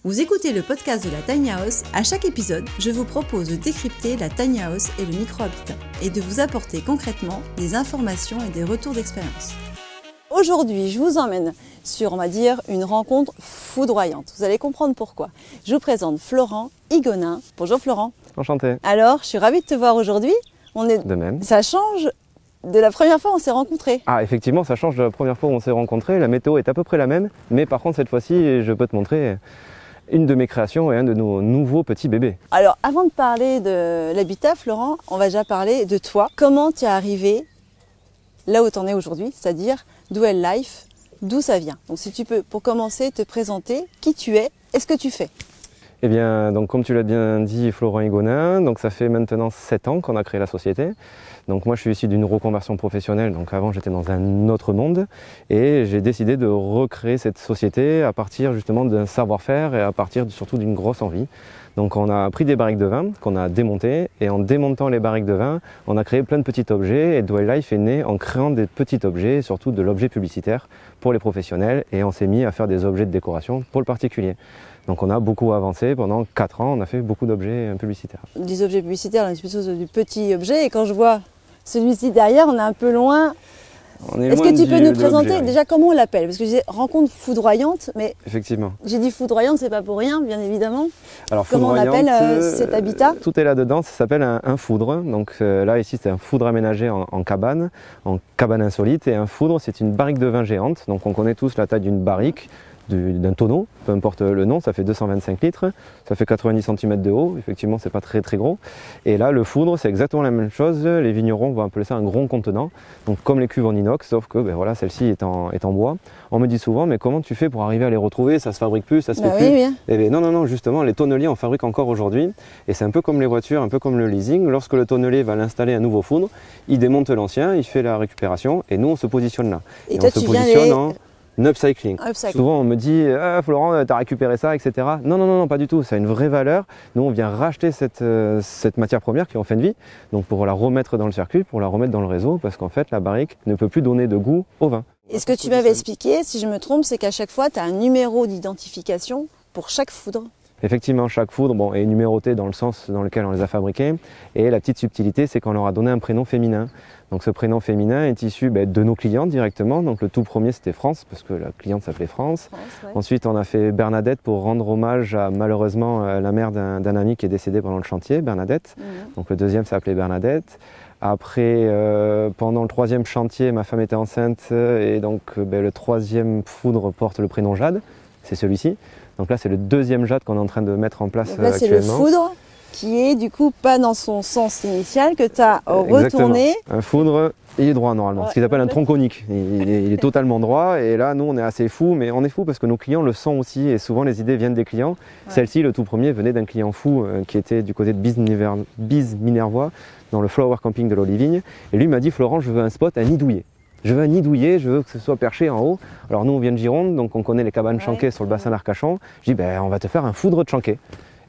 Vous écoutez le podcast de la Tiny House. À chaque épisode, je vous propose de décrypter la Tiny House et le micro-habitat et de vous apporter concrètement des informations et des retours d'expérience. Aujourd'hui, je vous emmène sur, on va dire, une rencontre foudroyante. Vous allez comprendre pourquoi. Je vous présente Florent Higonin. Bonjour Florent. Enchanté. Alors, je suis ravie de te voir aujourd'hui. De même. Ça change de la première fois où on s'est rencontrés. Ah, effectivement, ça change de la première fois où on s'est rencontrés. La météo est à peu près la même, mais par contre, cette fois-ci, je peux te montrer une de mes créations et un de nos nouveaux petits bébés. Alors, avant de parler de l'habitat, Florent, on va déjà parler de toi. Comment tu es arrivé là où tu en es aujourd'hui, c'est-à-dire Dual Life, d'où ça vient. Donc, si tu peux, pour commencer, te présenter qui tu es et ce que tu fais. Eh bien, donc comme tu l'as bien dit, Florent Higonin, donc ça fait maintenant 7 ans qu'on a créé la société. Donc moi je suis issu d'une reconversion professionnelle, donc avant j'étais dans un autre monde et j'ai décidé de recréer cette société à partir justement d'un savoir-faire et à partir surtout d'une grosse envie. Donc on a pris des barriques de vin qu'on a démontées et en démontant les barriques de vin, on a créé plein de petits objets et Dual Life est né en créant des petits objets et surtout de l'objet publicitaire pour les professionnels et on s'est mis à faire des objets de décoration pour le particulier. Donc on a beaucoup avancé, pendant 4 ans on a fait beaucoup d'objets publicitaires. Des objets publicitaires, on est plutôt du petit objet et quand je vois celui-ci derrière, on est un peu loin. Est-ce que tu peux nous présenter déjà comment on l'appelle? Parce que je disais rencontre foudroyante, mais effectivement. J'ai dit foudroyante, c'est pas pour rien, bien évidemment. Alors, comment on appelle cet habitat? Tout est là-dedans, ça s'appelle un foudre. Donc là, ici, c'est un foudre aménagé en cabane insolite. Et un foudre, c'est une barrique de vin géante. Donc on connaît tous la taille d'une barrique, d'un tonneau, peu importe le nom, ça fait 225 litres, ça fait 90 cm de haut, effectivement c'est pas très très gros. Et là le foudre c'est exactement la même chose, les vignerons vont appeler ça un grand contenant, donc comme les cuves en inox, sauf que voilà, celle-ci est en bois. On me dit souvent mais comment tu fais pour arriver à les retrouver, ça se fabrique plus, ça se fait plus. Oui. Et bien, non, justement les tonneliers en fabriquent encore aujourd'hui et c'est un peu comme les voitures, un peu comme le leasing, lorsque le tonnelier va l'installer un nouveau foudre, il démonte l'ancien, il fait la récupération et nous on se positionne là. Et toi, on se positionne en upcycling. Upcycling. Souvent on me dit ah, Florent t'as récupéré ça, etc. Non, pas du tout, ça a une vraie valeur. Nous on vient racheter cette matière première qui est en fin de vie, donc pour la remettre dans le circuit, pour la remettre dans le réseau, parce qu'en fait la barrique ne peut plus donner de goût au vin. Et ce que tu m'avais expliqué, si je me trompe, c'est qu'à chaque fois tu as un numéro d'identification pour chaque foudre. Effectivement, chaque foudre est numéroté dans le sens dans lequel on les a fabriqués. Et la petite subtilité, c'est qu'on leur a donné un prénom féminin. Donc ce prénom féminin est issu de nos clients directement. Donc le tout premier, c'était France, parce que la cliente s'appelait France. Ouais. Ensuite, on a fait Bernadette pour rendre hommage à malheureusement la mère d'un ami qui est décédé pendant le chantier, Bernadette. Donc le deuxième s'appelait Bernadette. Après, pendant le troisième chantier, ma femme était enceinte et donc le troisième foudre porte le prénom Jade. C'est celui-ci. Donc là, c'est le deuxième Jade qu'on est en train de mettre en place actuellement. C'est le foudre qui est du coup pas dans son sens initial, que tu as retourné. Un foudre, il est droit normalement, ce qu'ils appellent un tronc conique. Il est totalement droit et là, nous, on est assez fous, mais on est fous parce que nos clients le sont aussi et souvent les idées viennent des clients. Ouais. Celle-ci, le tout premier, venait d'un client fou qui était du côté de Bise-Minervois, dans le Flower Camping de l'Olivigne. Et lui m'a dit, Florent, je veux un spot à nid douillet. Je veux un nid douillet, je veux que ce soit perché en haut. Alors nous on vient de Gironde, donc on connaît les cabanes Chanquet sur le bassin d'Arcachon. Je dis on va te faire un foudre de Chanquet.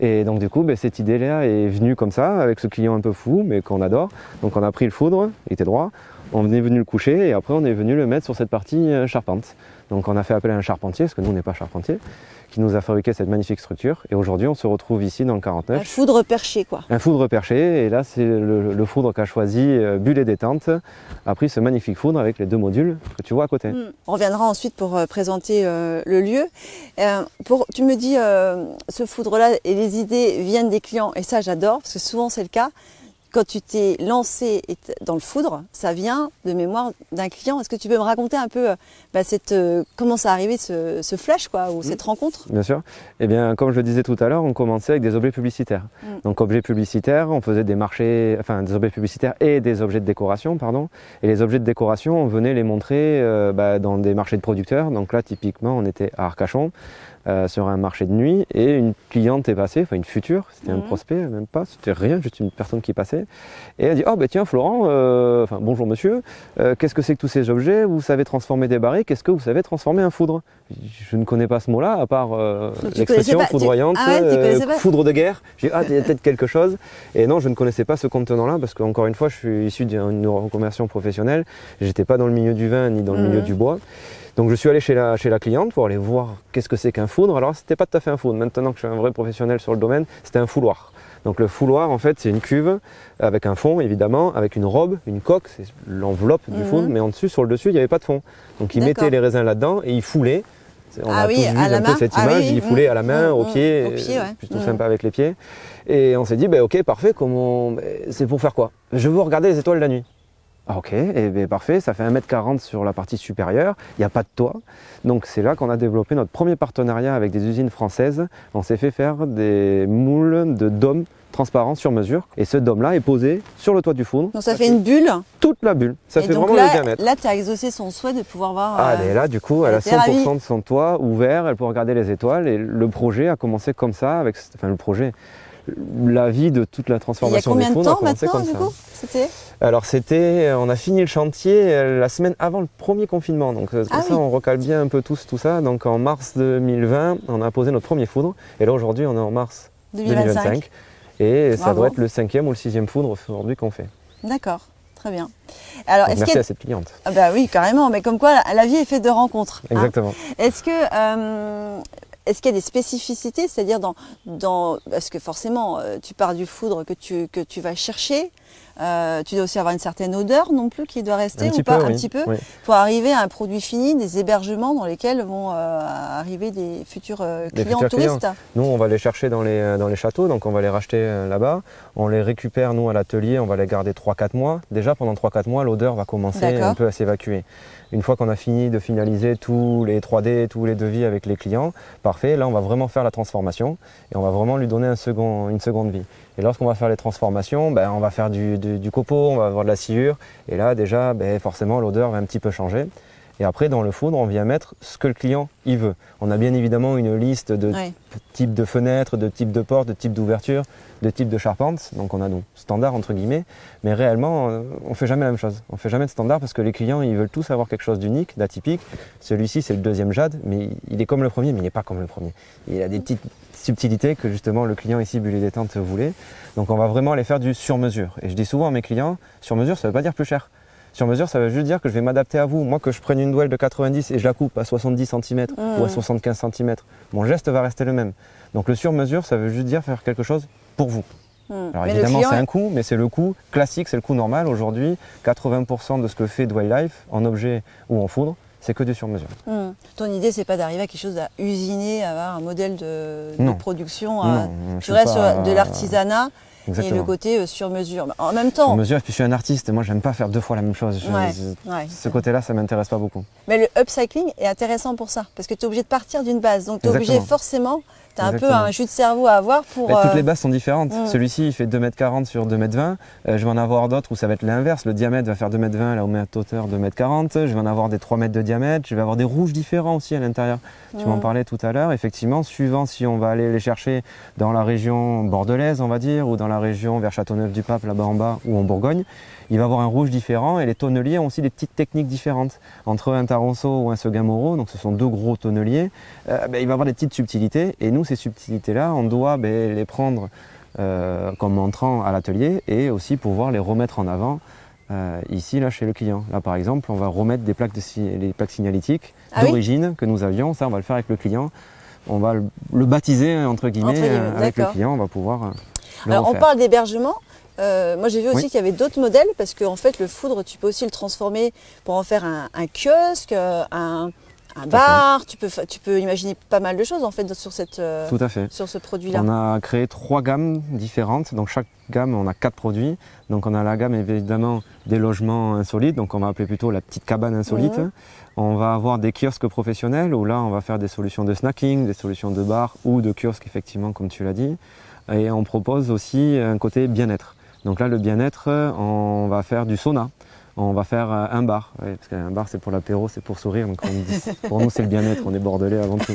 Et donc du coup cette idée-là est venue comme ça, avec ce client un peu fou, mais qu'on adore. Donc on a pris le foudre, il était droit, on est venu le coucher et après on est venu le mettre sur cette partie charpente. Donc on a fait appel à un charpentier, parce que nous on n'est pas charpentier, qui nous a fabriqué cette magnifique structure. Et aujourd'hui on se retrouve ici dans le 49. Un foudre perché quoi. Un foudre perché, et là c'est le foudre qu'a choisi Bulle et Détente, a pris ce magnifique foudre avec les 2 modules que tu vois à côté. On reviendra ensuite pour présenter le lieu. Tu me dis ce foudre-là et les idées viennent des clients, et ça j'adore, parce que souvent c'est le cas. Quand tu t'es lancé dans le foudre, ça vient de mémoire d'un client. Est-ce que tu peux me raconter un peu comment ça arrivé ce flash ou cette rencontre? Bien sûr. Eh bien, comme je le disais tout à l'heure, on commençait avec des objets publicitaires. Donc objets publicitaires, on faisait des marchés, des objets publicitaires et des objets de décoration, pardon. Et les objets de décoration, on venait les montrer dans des marchés de producteurs. Donc là, typiquement, on était à Arcachon. Sur un marché de nuit et une cliente est passée, une future, c'était un prospect, même pas, c'était rien, juste une personne qui passait et elle dit tiens Florent, bonjour monsieur, qu'est-ce que c'est que tous ces objets, vous savez transformer des barriques, est-ce que vous savez transformer un foudre? Je ne connais pas ce mot-là à part l'expression foudroyante, foudre de guerre. J'ai dit il y a peut-être quelque chose et non, je ne connaissais pas ce contenant-là parce qu'encore une fois je suis issu d'une reconversion professionnelle, j'étais pas dans le milieu du vin ni dans le milieu du bois. Donc je suis allé chez la cliente pour aller voir qu'est-ce que c'est qu'un foudre. Alors c'était pas tout à fait un foudre, maintenant que je suis un vrai professionnel sur le domaine, c'était un fouloir. Donc le fouloir en fait c'est une cuve avec un fond évidemment, avec une robe, une coque, c'est l'enveloppe du foudre, mais en dessus, sur le dessus il n'y avait pas de fond. Donc il mettait les raisins là-dedans et il foulait. On a tous vu un peu cette image, il foulait à la main, au pied, plutôt sympa avec les pieds. Et on s'est dit, ok, parfait, c'est pour faire quoi? Je veux regarder les étoiles la nuit. Ah, ok, et parfait, ça fait 1,40 m sur la partie supérieure, il n'y a pas de toit. Donc c'est là qu'on a développé notre premier partenariat avec des usines françaises. On s'est fait faire des moules de dômes transparents sur mesure. Et ce dôme-là est posé sur le toit du foudre. Donc ça fait une bulle? Toute la bulle, ça fait donc vraiment le diamètre. Là, tu as exaucé son souhait de pouvoir voir... Ah, elle est là, du coup, elle a 100% de son toit ouvert, elle peut regarder les étoiles. Et le projet a commencé comme ça, le projet... La vie de toute la transformation des foudres a commencé comme ça. Alors on a fini le chantier la semaine avant le premier confinement, donc c'est pour ça on recale bien un peu tout ça. Donc en mars 2020, on a posé notre premier foudre, et là aujourd'hui on est en mars 2025, et ça doit être le 5e ou le 6e foudre aujourd'hui qu'on fait. D'accord, très bien. Alors, merci à cette cliente. Ah bah oui, carrément, mais comme quoi la vie est faite de rencontres. Exactement. Est-ce qu'il y a des spécificités, c'est-à-dire parce que forcément, tu pars du foudre que tu vas chercher, tu dois aussi avoir une certaine odeur non plus qui doit rester un petit peu, pour arriver à un produit fini, des hébergements dans lesquels vont arriver des futurs touristes. Nous, on va les chercher dans les châteaux, donc on va les racheter là-bas. On les récupère, nous, à l'atelier, on va les garder 3-4 mois. Déjà, pendant 3-4 mois, l'odeur va commencer un peu à s'évacuer. Une fois qu'on a fini de finaliser tous les 3D, tous les devis avec les clients, parfait, là on va vraiment faire la transformation et on va vraiment lui donner une seconde vie. Et lorsqu'on va faire les transformations, on va faire du copeau, on va avoir de la sciure, et là déjà forcément l'odeur va un petit peu changer. Et après dans le foudre, on vient mettre ce que le client y veut. On a bien évidemment une liste de types de fenêtres, de types de portes, de types d'ouvertures, de types de charpentes. Donc on a nos standards entre guillemets, mais réellement on ne fait jamais la même chose. On ne fait jamais de standard parce que les clients ils veulent tous avoir quelque chose d'unique, d'atypique. Celui-ci c'est le deuxième jade, mais il est comme le premier, mais il n'est pas comme le premier. Il a des petites subtilités que justement le client ici Bulle et Détente voulait. Donc on va vraiment aller faire du sur-mesure. Et je dis souvent à mes clients, sur-mesure ça ne veut pas dire plus cher. Sur mesure, ça veut juste dire que je vais m'adapter à vous. Moi, que je prenne une douelle de 90 et je la coupe à 70 cm ou à 75 cm, mon geste va rester le même. Donc le sur-mesure, ça veut juste dire faire quelque chose pour vous. Alors évidemment, c'est un coût, mais c'est le coût classique, c'est le coût normal. Aujourd'hui, 80% de ce que fait Dwell Life, en objet ou en foudre, c'est que du sur-mesure. Ton idée, c'est pas d'arriver à quelque chose à usiner, à avoir un modèle de production. Tu restes sur de l'artisanat. Exactement. Et le côté sur mesure. En même temps. Sur mesure, puis je suis un artiste, moi j'aime pas faire deux fois la même chose. Ce côté-là, ça m'intéresse pas beaucoup. Mais le upcycling est intéressant pour ça, parce que tu es obligé de partir d'une base. Donc tu es obligé forcément, tu as un peu un jus de cerveau à avoir pour. Toutes les bases sont différentes. Celui-ci, il fait 2,40 m sur 2,20 m. Je vais en avoir d'autres où ça va être l'inverse. Le diamètre va faire 2,20 m, là où on met à hauteur 2,40 m. Je vais en avoir des 3 mètres de diamètre. Je vais avoir des rouges différents aussi à l'intérieur. Tu m'en parlais tout à l'heure. Effectivement, suivant si on va aller les chercher dans la région bordelaise, on va dire, ou dans la région vers Châteauneuf-du-Pape, là-bas en bas, ou en Bourgogne, il va avoir un rouge différent et les tonneliers ont aussi des petites techniques différentes. Entre un Taranso ou un Seguin-Moreau, donc ce sont deux gros tonneliers, il va avoir des petites subtilités et nous, ces subtilités-là, on doit les prendre comme entrant à l'atelier et aussi pouvoir les remettre en avant ici, là, chez le client. Là, par exemple, on va remettre des plaques, les plaques signalétiques d'origine que nous avions. Ça, on va le faire avec le client. On va le baptiser, entre guillemets, avec le client. On va pouvoir Alors, on parle d'hébergement. Moi, j'ai vu aussi qu'il y avait d'autres modèles parce qu'en fait, le foudre, tu peux aussi le transformer pour en faire un kiosque, un bar. Tu peux imaginer pas mal de choses en fait sur ce produit-là. On a créé 3 gammes différentes. Donc chaque gamme, on a 4 produits. Donc on a la gamme évidemment des logements insolites. Donc on va appeler plutôt la petite cabane insolite. On va avoir des kiosques professionnels où là, on va faire des solutions de snacking, des solutions de bar ou de kiosque effectivement, comme tu l'as dit. Et on propose aussi un côté bien-être. Donc là, le bien-être, on va faire du sauna, on va faire un bar. Oui, parce qu'un bar, c'est pour l'apéro, c'est pour sourire. Donc pour nous, c'est le bien-être, on est bordelais avant tout.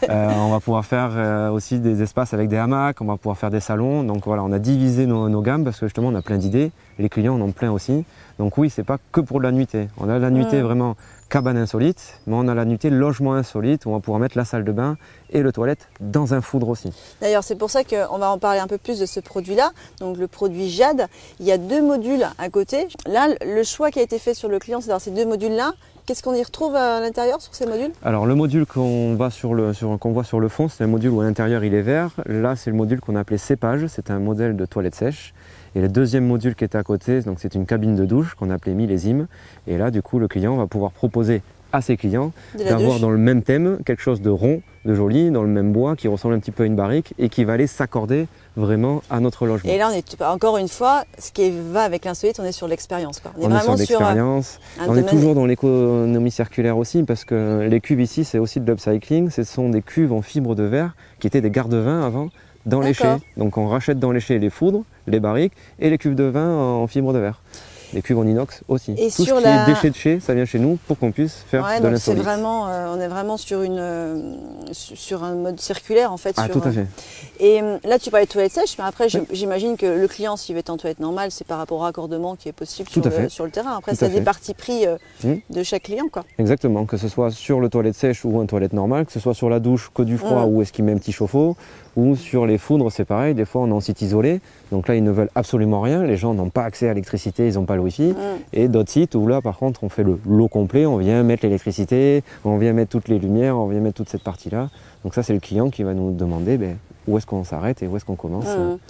On va pouvoir faire aussi des espaces avec des hamacs, on va pouvoir faire des salons. Donc voilà, on a divisé nos gammes parce que justement, on a plein d'idées. Les clients en ont plein aussi. Donc oui, c'est pas que pour de la nuitée. On a la nuitée vraiment cabane insolite, mais on a la nuitée logement insolite où on va pouvoir mettre la salle de bain et le toilette dans un foudre aussi. D'ailleurs, c'est pour ça qu'on va en parler un peu plus de ce produit-là, donc le produit Jade. Il y a 2 modules à côté. Là, le choix qui a été fait sur le client, c'est dans ces 2 modules-là. Qu'est-ce qu'on y retrouve à l'intérieur sur ces modules? Alors le module qu'on voit sur le fond, c'est un module où à l'intérieur il est vert. Là, c'est le module qu'on a appelé cépage, c'est un modèle de toilette sèche. Et le deuxième module qui est à côté, donc c'est une cabine de douche qu'on a appelée millésime. Et là, du coup, le client va pouvoir proposer à ses clients d'avoir dans le même thème quelque chose de rond, de joli, dans le même bois, qui ressemble un petit peu à une barrique et qui va aller s'accorder vraiment à notre logement. Et là, on est encore une fois, ce qui va avec l'insolite, on est sur l'expérience. On est sur l'expérience. On est toujours dans l'économie circulaire aussi, parce que les cuves ici, c'est aussi de l'upcycling. Ce sont des cuves en fibre de verre qui étaient des garde-vin avant dans les chais. Donc on rachète dans les chais les foudres, les barriques et les cuves de vin en fibre de verre. Les cuves en inox aussi. Et tout ce qui est déchets de chez, ça vient chez nous pour qu'on puisse faire de l'insolite. On est vraiment sur un mode circulaire en fait. Ah, tout à fait. Et là, tu parlais de toilettes sèches, mais après, j'imagine que le client, s'il veut être en toilette normale, c'est par rapport au raccordement qui est possible sur le terrain. Après, c'est des parties pris de chaque client, quoi. Exactement, que ce soit sur le toilette sèche ou un toilette normale, que ce soit sur la douche que du froid ou est-ce qu'il met un petit chauffe-eau, ou sur les foudres, c'est pareil, des fois on est en site isolé, donc là ils ne veulent absolument rien, les gens n'ont pas accès à l'électricité, ils n'ont pas le wifi, et d'autres sites où là par contre on fait le lot complet, on vient mettre l'électricité, on vient mettre toutes les lumières, on vient mettre toute cette partie-là, donc ça c'est le client qui va nous demander où est-ce qu'on s'arrête et où est-ce qu'on commence.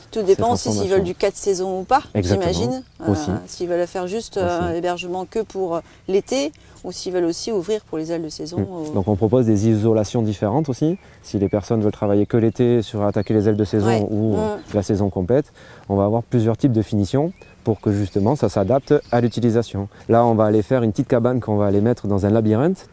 Tout dépend aussi s'ils veulent du 4 saisons ou pas, j'imagine. Aussi. S'ils veulent faire juste hébergement que pour l'été, ou s'ils veulent aussi ouvrir pour les ailes de saison. Donc on propose des isolations différentes aussi. Si les personnes veulent travailler que l'été sur attaquer les ailes de saison ou la saison complète, on va avoir plusieurs types de finitions pour que justement ça s'adapte à l'utilisation. Là on va aller faire une petite cabane qu'on va aller mettre dans un labyrinthe.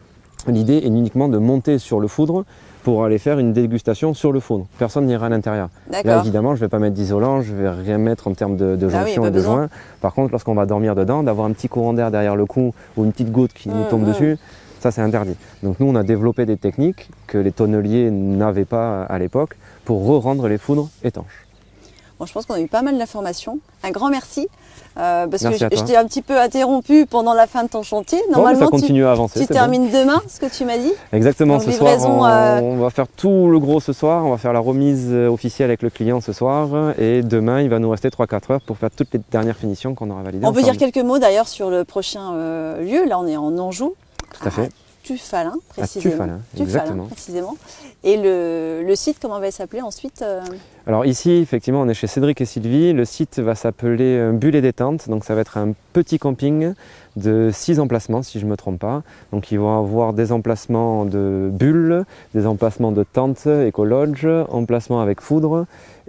L'idée est uniquement de monter sur le foudre pour aller faire une dégustation sur le foudre. Personne n'ira à l'intérieur. Là évidemment je ne vais pas mettre d'isolant, je ne vais rien mettre en termes de jonction et de joints. Par contre lorsqu'on va dormir dedans, d'avoir un petit courant d'air derrière le cou ou une petite goutte qui nous tombe dessus, ça c'est interdit. Donc nous on a développé des techniques que les tonneliers n'avaient pas à l'époque pour re-rendre les foudres étanches. Bon, je pense qu'on a eu pas mal d'informations. Un grand merci. Parce que je t'ai un petit peu interrompu pendant la fin de ton chantier. Normalement, ça continue à avancer. Tu termines demain, ce que tu m'as dit. Exactement, ce soir, on va faire tout le gros ce soir. On va faire la remise officielle avec le client ce soir. Et demain, il va nous rester 3-4 heures pour faire toutes les dernières finitions qu'on aura validées. On peut dire quelques mots d'ailleurs sur le prochain lieu. Là, on est en Anjou. Tout à fait. Tuffalin, précisément. Exactement. Précisément. Et le site, comment va s'appeler ensuite Alors ici, effectivement, on est chez Cédric et Sylvie. Le site va s'appeler Bulle et Détente. Donc ça va être un petit camping de 6 emplacements, si je ne me trompe pas. Donc ils vont avoir des emplacements de bulles, des emplacements de tentes, éco-lodge, emplacements avec foudre,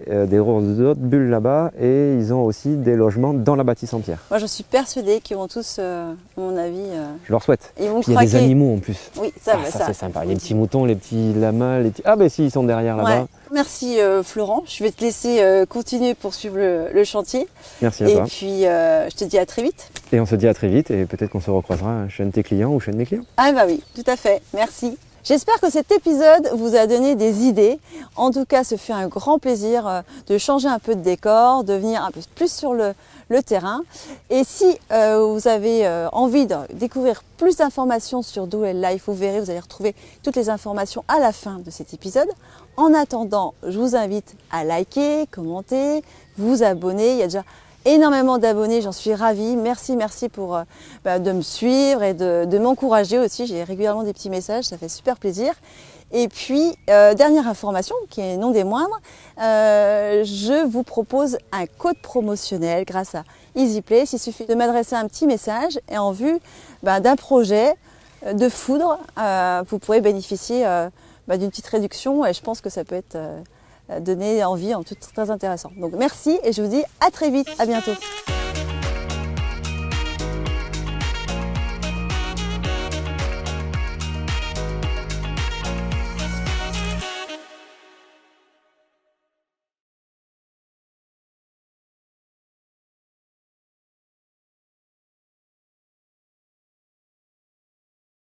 des autres bulles là-bas, et ils ont aussi des logements dans la bâtisse en pierre. Moi, je suis persuadée qu'ils vont tous, à mon avis... Je leur souhaite. Ils vont Puis il y a des animaux en plus. Oui, ça c'est sympa. Les petits moutons, les petits lamas, les petits... Ah ben si, ils sont derrière là-bas. Ouais. Merci Florent. Je vais te laisser continuer pour suivre le chantier. Merci à toi. Et puis, je te dis à très vite. Et on se dit à très vite, et peut-être qu'on se recroisera chez un de tes clients ou chez un de mes clients. Ah bah oui, tout à fait. Merci. J'espère que cet épisode vous a donné des idées. En tout cas, ce fait un grand plaisir de changer un peu de décor, de venir un peu plus sur le terrain. Et si vous avez envie de découvrir plus d'informations sur Do It Life, vous verrez, vous allez retrouver toutes les informations à la fin de cet épisode. En attendant, je vous invite à liker, commenter, vous abonner. Il y a déjà énormément d'abonnés, j'en suis ravie. Merci pour de me suivre et de m'encourager aussi. J'ai régulièrement des petits messages, ça fait super plaisir. Et puis, dernière information, qui est non des moindres, je vous propose un code promotionnel grâce à EasyPlace. Il suffit de m'adresser un petit message et en vue d'un projet de foudre, vous pourrez bénéficier d'une petite réduction et je pense que ça peut être donner envie en tout très intéressant. Donc merci et je vous dis à très vite, à bientôt.